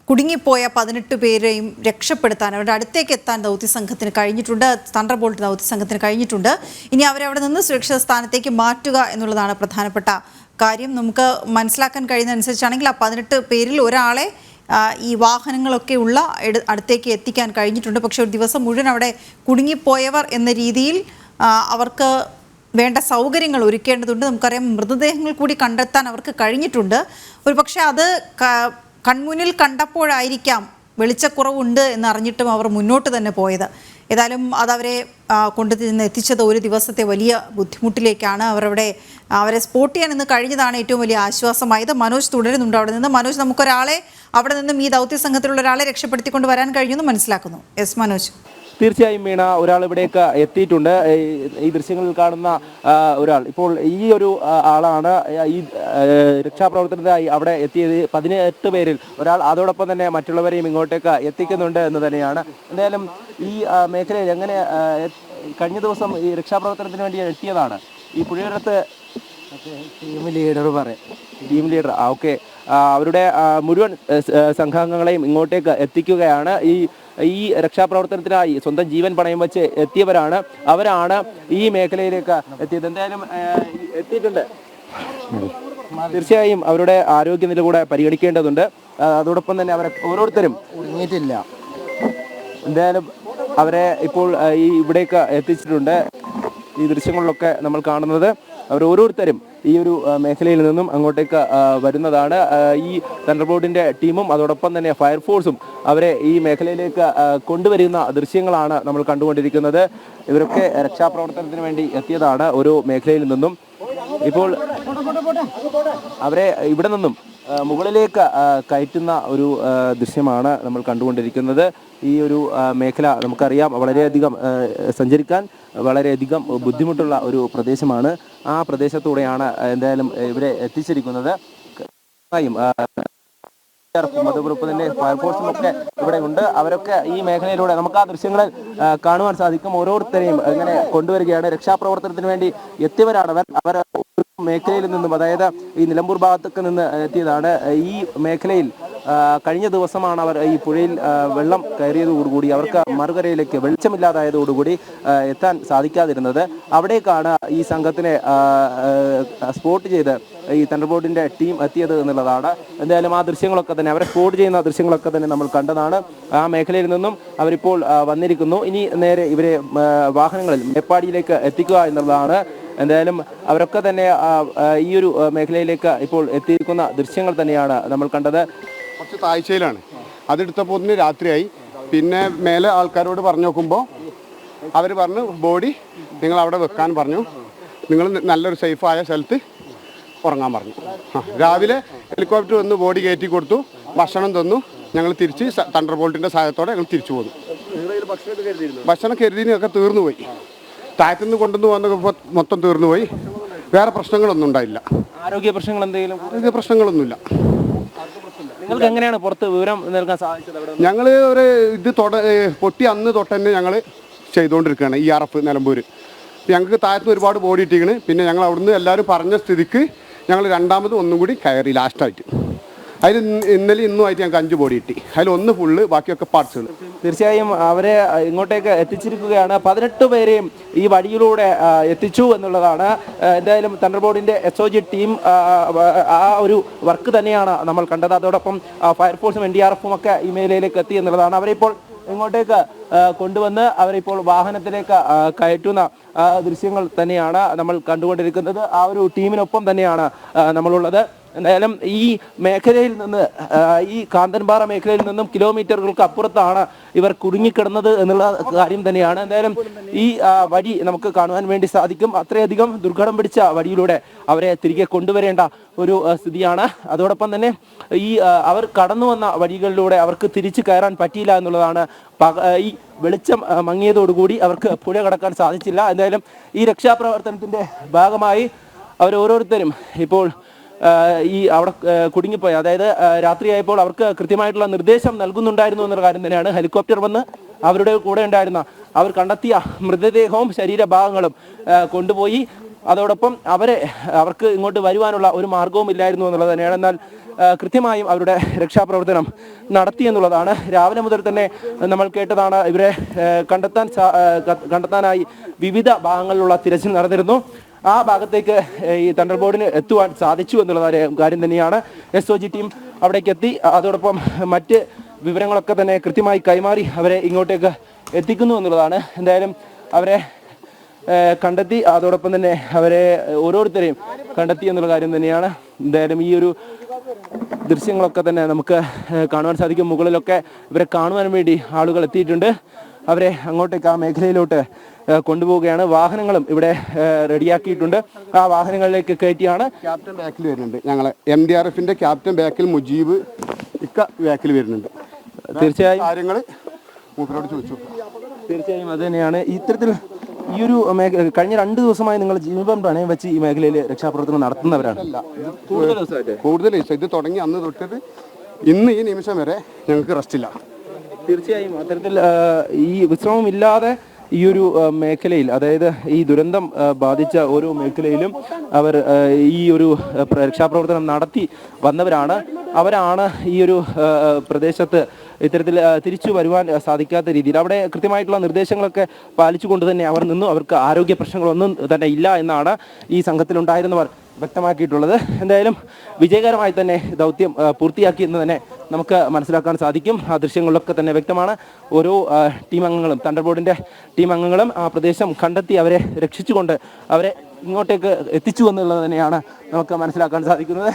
കുടുങ്ങിപ്പോയ 18 പേരെയും രക്ഷപ്പെടുത്താൻ അവരുടെ അടുത്തേക്ക് എത്താൻ ദൗത്യസംഘത്തിന് കഴിഞ്ഞിട്ടുണ്ട്. തണ്ടർബോൾട്ട് ദൗത്യസംഘത്തിന് കഴിഞ്ഞിട്ടുണ്ട്. ഇനി അവരെ അവിടെ നിന്ന് സുരക്ഷിത സ്ഥാനത്തേക്ക് മാറ്റുക എന്നുള്ളതാണ് പ്രധാനപ്പെട്ട കാര്യം. നമുക്ക് മനസ്സിലാക്കാൻ കഴിയുന്നതനുസരിച്ചാണെങ്കിൽ ആ 18 പേരിൽ ഒരാളെ ഈ വാഹനങ്ങളൊക്കെ ഉള്ള അടുത്തേക്ക് എത്തിക്കാൻ കഴിഞ്ഞിട്ടുണ്ട്. പക്ഷേ ഒരു ദിവസം മുഴുവൻ അവിടെ കുടുങ്ങിപ്പോയവർ എന്ന രീതിയിൽ അവർക്ക് വേണ്ട സൗകര്യങ്ങൾ ഒരുക്കേണ്ടതുണ്ട്. നമുക്കറിയാം, മൃതദേഹങ്ങൾ കൂടി കണ്ടെത്താൻ അവർക്ക് കഴിഞ്ഞിട്ടുണ്ട്. ഒരു പക്ഷേ അത് കൺമുന്നിൽ കണ്ടപ്പോഴായിരിക്കാം വെളിച്ചക്കുറവുണ്ട് എന്നറിഞ്ഞിട്ടും അവർ മുന്നോട്ട് തന്നെ പോയത്. ഏതായാലും അതവരെ കൊണ്ടുചെന്ന് എത്തിച്ചത് ഒരു ദിവസത്തെ വലിയ ബുദ്ധിമുട്ടിലേക്കാണ്. അവരെ സ്പോട്ട് ചെയ്യാൻ ഇന്ന് കഴിഞ്ഞതാണ് ഏറ്റവും വലിയ ആശ്വാസമായത്. മനോജ് തുടരുന്നുണ്ട് അവിടെ നിന്ന്. മനോജ്, നമുക്കൊരാളെ അവിടെ നിന്നും ഈ ദൗത്യ സംഘത്തിലുള്ള ഒരാളെ രക്ഷപ്പെടുത്തിക്കൊണ്ട് വരാൻ കഴിഞ്ഞെന്ന് മനസ്സിലാക്കുന്നു. എസ് മനോജ്. തീർച്ചയായും വീണ, ഒരാൾ ഇവിടേക്ക് എത്തിയിട്ടുണ്ട്. ഈ ദൃശ്യങ്ങളിൽ കാണുന്ന ഒരാൾ ഇപ്പോൾ ഈ ഒരു ആളാണ് ഈ രക്ഷാപ്രവർത്തനത്തിനായി അവിടെ എത്തിയത്. 18 പേരിൽ ഒരാൾ. അതോടൊപ്പം തന്നെ മറ്റുള്ളവരെയും ഇങ്ങോട്ടേക്ക് എത്തിക്കുന്നുണ്ട് എന്ന് തന്നെയാണ്. എന്തായാലും ഈ മേഖലയിൽ എങ്ങനെ കഴിഞ്ഞ ദിവസം ഈ രക്ഷാപ്രവർത്തനത്തിന് വേണ്ടി എത്തിയതാണ് ഈ പുഴയോരത്ത് ടീം ലീഡർ ഓക്കെ, അവരുടെ മുഴുവൻ സംഘാംഗങ്ങളെയും ഇങ്ങോട്ടേക്ക് എത്തിക്കുകയാണ്. ഈ രക്ഷാപ്രവർത്തനത്തിനായി സ്വന്തം ജീവൻ പണയം വെച്ച് എത്തിയവരാണ്. അവരാണ് ഈ മേഖലയിലേക്ക് എത്തിയത്. എന്തായാലും എത്തിയിട്ടുണ്ട്. തീർച്ചയായും അവരുടെ ആരോഗ്യനില കൂടെ പരിഗണിക്കേണ്ടതുണ്ട്. അതോടൊപ്പം തന്നെ അവരെ ഓരോരുത്തരും ഉറങ്ങിയിട്ടില്ല. എന്തായാലും അവരെ ഇപ്പോൾ ഇവിടേക്ക് എത്തിച്ചിട്ടുണ്ട്. ഈ ദൃശ്യങ്ങളിലൊക്കെ നമ്മൾ കാണുന്നത് അവർ ഓരോരുത്തരും ഈ ഒരു മേഖലയിൽ നിന്നും അങ്ങോട്ടേക്ക് വരുന്നതാണ്. ഈ തണ്ടർബോൾട്ടിൻ്റെ ടീമും അതോടൊപ്പം തന്നെ ഫയർഫോഴ്സും അവരെ ഈ മേഖലയിലേക്ക് കൊണ്ടുവരുന്ന ദൃശ്യങ്ങളാണ് നമ്മൾ കണ്ടുകൊണ്ടിരിക്കുന്നത്. ഇവരൊക്കെ രക്ഷാപ്രവർത്തനത്തിന് വേണ്ടി എത്തിയതാണ് ഓരോ മേഖലയിൽ നിന്നും. ഇപ്പോൾ അവരെ ഇവിടെ നിന്നും മുകളിലേക്ക് കയറ്റുന്ന ഒരു ദൃശ്യമാണ് നമ്മൾ കണ്ടുകൊണ്ടിരിക്കുന്നത്. ഈ ഒരു മേഖല നമുക്കറിയാം, വളരെയധികം സഞ്ചരിക്കാൻ വളരെയധികം ബുദ്ധിമുട്ടുള്ള ഒരു പ്രദേശമാണ്. ആ പ്രദേശത്തൂടെയാണ് എന്തായാലും ഇവരെ എത്തിച്ചിരിക്കുന്നത്. അതുപോലെ തന്നെ ഫയർഫോഴ്സും ഒക്കെ ഇവിടെ ഉണ്ട്. അവരൊക്കെ ഈ മേഖലയിലൂടെ നമുക്ക് ആ ദൃശ്യങ്ങളിൽ കാണുവാൻ സാധിക്കും. ഓരോരുത്തരെയും ഇങ്ങനെ കൊണ്ടുവരികയാണ്. രക്ഷാപ്രവർത്തനത്തിന് വേണ്ടി എത്തിയവരാണ് അവർ മേഖലയിൽ നിന്നും, അതായത് ഈ നിലമ്പൂർ ഭാഗത്തൊക്കെ നിന്ന് എത്തിയതാണ്. ഈ മേഖലയിൽ കഴിഞ്ഞ ദിവസമാണ് അവർ ഈ പുഴയിൽ വെള്ളം കയറിയതോടുകൂടി അവർക്ക് മറുകരയിലേക്ക് വെളിച്ചമില്ലാതായതോടുകൂടി എത്താൻ സാധിക്കാതിരുന്നത്. അവിടേക്കാണ് ഈ സംഘത്തിനെ സ്പോട്ട് ചെയ്ത് ഈ തണ്ടർബോൾട്ടിൻ്റെ ടീം എത്തിയത് എന്നുള്ളതാണ്. എന്തായാലും ആ ദൃശ്യങ്ങളൊക്കെ തന്നെ, അവരെ സ്പോട്ട് ചെയ്യുന്ന ദൃശ്യങ്ങളൊക്കെ തന്നെ നമ്മൾ കണ്ടതാണ്. ആ മേഖലയിൽ നിന്നും അവരിപ്പോൾ വന്നിരിക്കുന്നു. ഇനി നേരെ ഇവരെ വാഹനങ്ങളിൽ മേപ്പാടിയിലേക്ക് എത്തിക്കുക എന്നുള്ളതാണ്. എന്തായാലും അവരൊക്കെ തന്നെ ഈ ഒരു മേഖലയിലേക്ക് ഇപ്പോൾ എത്തിയിരിക്കുന്ന ദൃശ്യങ്ങൾ തന്നെയാണ് നമ്മൾ കണ്ടത്. കുറച്ച് താഴ്ചയിലാണ് അതെടുത്തപ്പോൾ ഒന്ന് രാത്രിയായി. പിന്നെ മേലെ ആൾക്കാരോട് പറഞ്ഞു നോക്കുമ്പോൾ അവർ പറഞ്ഞു ബോഡി നിങ്ങൾ അവിടെ വെക്കാൻ പറഞ്ഞു, നിങ്ങൾ നല്ലൊരു സേഫായ സ്ഥലത്ത് ഉറങ്ങാൻ പറഞ്ഞു. രാവിലെ ഹെലികോപ്റ്റർ വന്ന് ബോഡി കയറ്റി കൊടുത്തു, ഭക്ഷണം തന്നു. ഞങ്ങൾ തിരിച്ച് തണ്ടർബോൾട്ടിൻ്റെ സഹായത്തോടെ ഞങ്ങൾ തിരിച്ചു പോന്നു. ഭക്ഷണം കരുതിനൊക്കെ തീർന്നു പോയി. താഴത്തുനിന്ന് കൊണ്ടുവന്ന് വന്നപ്പോൾ മൊത്തം തീർന്നു പോയി. വേറെ പ്രശ്നങ്ങളൊന്നും ഉണ്ടായില്ല. ആരോഗ്യ പ്രശ്നങ്ങൾ എന്തെങ്കിലും? ആരോഗ്യ പ്രശ്നങ്ങളൊന്നുമില്ല. നിങ്ങൾക്ക് എങ്ങനെയാണ് പുറത്ത് വിവരം നൽകാൻ സാധിച്ചത്? ഞങ്ങൾ ഒരു ഇത് പൊട്ടി അന്ന് തൊട്ട് തന്നെ ഞങ്ങൾ ചെയ്തുകൊണ്ടിരിക്കുകയാണ്. ERF നിലമ്പൂർ. ഞങ്ങൾക്ക് താഴത്തുനിന്ന് ഒരുപാട് ബോഡി ഇട്ടിരിക്കണ്. പിന്നെ ഞങ്ങൾ അവിടുന്ന് എല്ലാവരും പറഞ്ഞ സ്ഥിതിക്ക് ഞങ്ങൾ രണ്ടാമത് ഒന്നും കൂടി കയറി ലാസ്റ്റായിട്ട്. അതിൽ ഇന്നലെ ഇന്നുമായിട്ട് ഞങ്ങൾക്ക് 5 ബോഡി കിട്ടി. അതിൽ 1 ഫുള്ള്, ബാക്കിയൊക്കെ പാർട്സുകൾ. തീർച്ചയായും അവരെ ഇങ്ങോട്ടേക്ക് എത്തിച്ചിരിക്കുകയാണ്. 18 പേരെയും ഈ വഴിയിലൂടെ എത്തിച്ചു എന്നുള്ളതാണ്. എന്തായാലും തണ്ടർബോൾട്ടിൻ്റെ SOG ടീം ആ ഒരു വർക്ക് തന്നെയാണ് നമ്മൾ കണ്ടത്. അതോടൊപ്പം ഫയർഫോഴ്സും NDRFും ഒക്കെ ഈ മേഖലയിലേക്ക് എത്തി എന്നുള്ളതാണ്. അവരിപ്പോൾ ഇങ്ങോട്ടേക്ക് കൊണ്ടുവന്ന് അവരിപ്പോൾ വാഹനത്തിലേക്ക് കയറ്റുന്ന ദൃശ്യങ്ങൾ തന്നെയാണ് നമ്മൾ കണ്ടുകൊണ്ടിരിക്കുന്നത്. ആ ഒരു ടീമിനൊപ്പം തന്നെയാണ് നമ്മളുള്ളത്. എന്തായാലും ഈ മേഖലയിൽ നിന്ന്, ഈ കാന്തൻപാറ മേഖലയിൽ നിന്നും കിലോമീറ്ററുകൾക്ക് അപ്പുറത്താണ് ഇവർ കുടുങ്ങിക്കിടന്നത് എന്നുള്ള കാര്യം തന്നെയാണ്. എന്തായാലും ഈ വഴി നമുക്ക് കാണുവാൻ വേണ്ടി സാധിക്കും. അത്രയധികം ദുർഘടം പിടിച്ച വഴിയിലൂടെ അവരെ തിരികെ കൊണ്ടുവരേണ്ട ഒരു സ്ഥിതിയാണ്. അതോടൊപ്പം തന്നെ ഈ അവർ കടന്നു വന്ന വഴികളിലൂടെ അവർക്ക് തിരിച്ചു കയറാൻ പറ്റിയില്ല എന്നുള്ളതാണ്. ഈ വെളിച്ചം മങ്ങിയതോടുകൂടി അവർക്ക് പുഴ കടക്കാൻ സാധിച്ചില്ല. എന്തായാലും ഈ രക്ഷാപ്രവർത്തനത്തിൻ്റെ ഭാഗമായി അവരോരോരുത്തരും ഇപ്പോൾ ഈ അവിടെ കുടുങ്ങിപ്പോയി, അതായത് രാത്രിയായപ്പോൾ അവർക്ക് കൃത്യമായിട്ടുള്ള നിർദ്ദേശം നൽകുന്നുണ്ടായിരുന്നു എന്നുള്ള കാര്യം തന്നെയാണ്. ഹെലികോപ്റ്റർ വന്ന് അവരുടെ കൂടെ ഉണ്ടായിരുന്ന അവർ കണ്ടെത്തിയ മൃതദേഹവും ശരീരഭാഗങ്ങളും കൊണ്ടുപോയി. അതോടൊപ്പം അവർക്ക് ഇങ്ങോട്ട് വരുവാനുള്ള ഒരു മാർഗവും ഇല്ലായിരുന്നു എന്നുള്ളത് തന്നെയാണ്. എന്നാൽ കൃത്യമായും അവരുടെ രക്ഷാപ്രവർത്തനം നടത്തി എന്നുള്ളതാണ്. രാവിലെ മുതൽ തന്നെ നമ്മൾ കേട്ടതാണ്. ഇവരെ കണ്ടെത്താനായി വിവിധ ഭാഗങ്ങളിലുള്ള തിരച്ചിൽ നടന്നിരുന്നു. ആ ഭാഗത്തേക്ക് ഈ തണ്ടർ ബോർഡിന് എത്തുവാൻ സാധിച്ചു എന്നുള്ള കാര്യം തന്നെയാണ്. SOG ടീം അവിടേക്ക് എത്തി. അതോടൊപ്പം മറ്റ് വിവരങ്ങളൊക്കെ തന്നെ കൃത്യമായി കൈമാറി അവരെ ഇങ്ങോട്ടേക്ക് എത്തിക്കുന്നു എന്നുള്ളതാണ്. എന്തായാലും അവരെ കണ്ടെത്തി, അതോടൊപ്പം തന്നെ അവരെ ഓരോരുത്തരെയും കണ്ടെത്തി എന്നുള്ള കാര്യം തന്നെയാണ്. എന്തായാലും ഈ ഒരു ദൃശ്യങ്ങളൊക്കെ തന്നെ നമുക്ക് കാണുവാൻ സാധിക്കും. മുകളിലൊക്കെ ഇവരെ കാണുവാൻ വേണ്ടി ആളുകൾ എത്തിയിട്ടുണ്ട്. അവരെ അങ്ങോട്ടേക്ക് ആ മേഖലയിലോട്ട് കൊണ്ടുപോവുകയാണ്. വാഹനങ്ങളും ഇവിടെ റെഡിയാക്കിയിട്ടുണ്ട്. ആ വാഹനങ്ങളിലേക്ക് കയറ്റിയാണ്. ക്യാപ്റ്റൻ ബാക്കിൽ വരുന്നുണ്ട്. ഞങ്ങളെ MDRFന്റെ ക്യാപ്റ്റൻ ബാക്കിൽ മുജീബ് ഇക്ക ബാക്കിൽ വരുന്നുണ്ട്. തീർച്ചയായും കാര്യങ്ങൾ മൂപ്പരോട് ചോദിച്ചു. തീർച്ചയായും അത് തന്നെയാണ്. ഇത്തരത്തിൽ ഈ ഒരു കഴിഞ്ഞ 2 ദിവസമായി നിങ്ങൾ ജീവൻ പണയം വെച്ച് ഈ മേഖലയിൽ രക്ഷാപ്രവർത്തനം നടത്തുന്നവരാണ്. കൂടുതൽ ദിവസം ഇത് തുടങ്ങി അന്ന് തൊട്ടിട്ട് ഇന്ന് ഈ നിമിഷം വരെ ഞങ്ങൾക്ക് റെസ്റ്റ് ഇല്ല. തീർച്ചയായും അത്തരത്തിൽ ഈ വിശ്രമമില്ലാതെ ഈ ഒരു മേഖലയിൽ, അതായത് ഈ ദുരന്തം ബാധിച്ച ഓരോ മേഖലയിലും അവർ ഈ ഒരു രക്ഷാപ്രവർത്തനം നടത്തി വന്നവരാണ്. അവരാണ് ഈ ഒരു പ്രദേശത്ത് ഇത്തരത്തിൽ തിരിച്ചു വരുവാൻ സാധിക്കാത്ത രീതിയിൽ അവിടെ കൃത്യമായിട്ടുള്ള നിർദ്ദേശങ്ങളൊക്കെ പാലിച്ചുകൊണ്ട് തന്നെ അവർ നിന്നു. അവർക്ക് ആരോഗ്യ പ്രശ്നങ്ങളൊന്നും തന്നെ ഇല്ല എന്നാണ് ഈ സംഘത്തിലുണ്ടായിരുന്നവർ വ്യക്തമാക്കിയിട്ടുള്ളത്. എന്തായാലും വിജയകരമായി തന്നെ ദൗത്യം പൂർത്തിയാക്കി എന്ന് തന്നെ നമുക്ക് മനസ്സിലാക്കാൻ സാധിക്കും. ആ ദൃശ്യങ്ങളിലൊക്കെ തന്നെ വ്യക്തമാണ്. ഓരോ ടീം അംഗങ്ങളും, തണ്ടർ ബോർഡിൻ്റെ ടീം അംഗങ്ങളും ആ പ്രദേശം കണ്ടെത്തി അവരെ രക്ഷിച്ചുകൊണ്ട് അവരെ ഇങ്ങോട്ടേക്ക് എത്തിച്ചു എന്നുള്ളത് തന്നെയാണ് നമുക്ക് മനസ്സിലാക്കാൻ സാധിക്കുന്നത്.